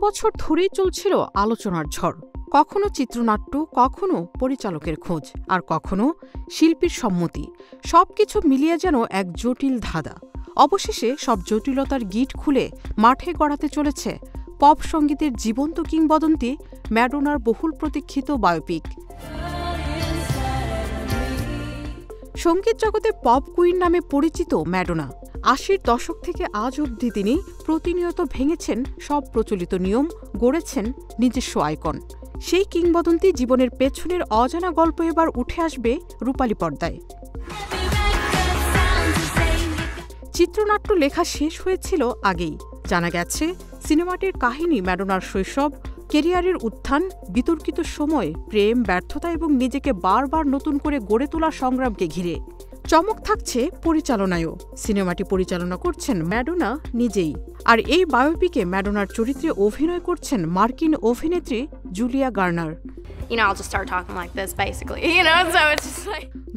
বছর ধরেই চলছিল আলোচনার ঝড়। কখনো চিত্রনাট্য, কখনো পরিচালকের খোঁজ, আর কখনো শিল্পীর সম্মতি। সবকিছু মিলিয়ে যেন এক জটিল ধাঁধা। অবশেষে সব জটিলতার গিট খুলে মাঠে গড়াতে চলেছে পপ সঙ্গীতের জীবন্ত কিংবদন্তি ম্যাডোনার বহুল প্রতীক্ষিত বায়োপিক। সঙ্গীত জগতে পপ কুইন নামে পরিচিত ম্যাডোনা ৮০-র দশক থেকে আজ অবধি তিনি প্রতিনিয়ত ভেঙেছেন সব প্রচলিত নিয়ম, গড়েছেন নিজস্ব আইকন। সেই কিংবদন্তি জীবনের পেছনের অজানা গল্প এবার উঠে আসবে রূপালী পর্দায়। চিত্রনাট্য লেখা শেষ হয়েছিল আগেই। জানা গেছে সিনেমাটির কাহিনী ম্যাডোনার শৈশব, কেরিয়ারের উত্থান, বিতর্কিত সময়, প্রেম, ব্যর্থতা এবং নিজেকে বারবার নতুন করে গড়ে তোলার সংগ্রামকে ঘিরে। চমক থাকছে পরিচালনায়ও। সিনেমাটি পরিচালনা করছেন ম্যাডোনা নিজেই। আর এই বায়োপিকে ম্যাডোনার চরিত্রে অভিনয় করছেন মার্কিন অভিনেত্রী জুলিয়া গার্নার।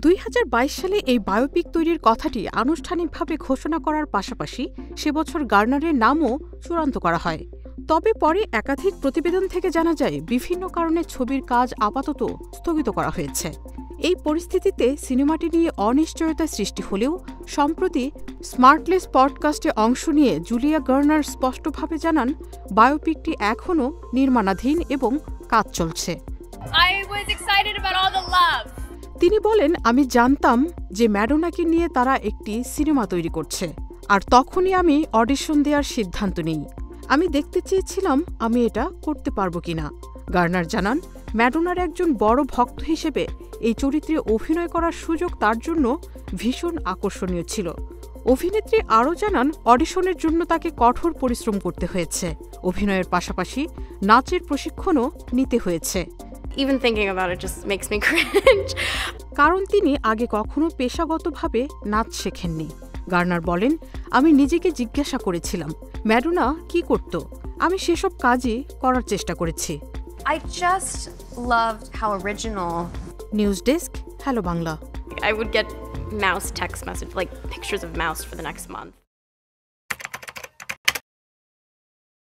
২০২২ সালে এই বায়োপিক তৈরির কথাটি আনুষ্ঠানিকভাবে ঘোষণা করার পাশাপাশি সে বছর গার্নারের নামও চূড়ান্ত করা হয়। তবে পরে একাধিক প্রতিবেদন থেকে জানা যায় বিভিন্ন কারণে ছবির কাজ আপাতত স্থগিত করা হয়েছে। এই পরিস্থিতিতে সিনেমাটি নিয়ে অনিশ্চয়তা সৃষ্টি হলেও সম্প্রতি স্মার্টলেস পডকাস্টে অংশ নিয়ে জুলিয়া গার্নার স্পষ্টভাবে জানান বায়োপিকটি এখনও নির্মাণাধীন এবং কাজ চলছে। তিনি বলেন, আমি জানতাম যে ম্যাডোনাকে নিয়ে তারা একটি সিনেমা তৈরি করছে, আর তখনই আমি অডিশন দেওয়ার সিদ্ধান্ত নিই। আমি দেখতে চেয়েছিলাম আমি এটা করতে পারবো কিনা। গার্নার জানান, ম্যাডোনার একজন বড় ভক্ত হিসেবে এই চরিত্রে অভিনয় করার সুযোগ তার জন্য ভীষণ আকর্ষণীয় ছিল। অভিনেত্রী আরও জানান, অডিশনের জন্য তাকে কঠোর পরিশ্রম করতে হয়েছে। অভিনয়ের পাশাপাশি নাচের প্রশিক্ষণও নিতে হয়েছে। কারণ তিনি আগে কখনো পেশাগতভাবে নাচ শেখেননি। গার্নার বলেন, আমি নিজেকে জিজ্ঞাসা করেছিলাম ম্যাডোনা কি করত। আমি সেসব কাজই করার চেষ্টা করেছি। I just loved how original. News desk, hello Bangla. I would get mouse text message, like pictures of mouse for the next month.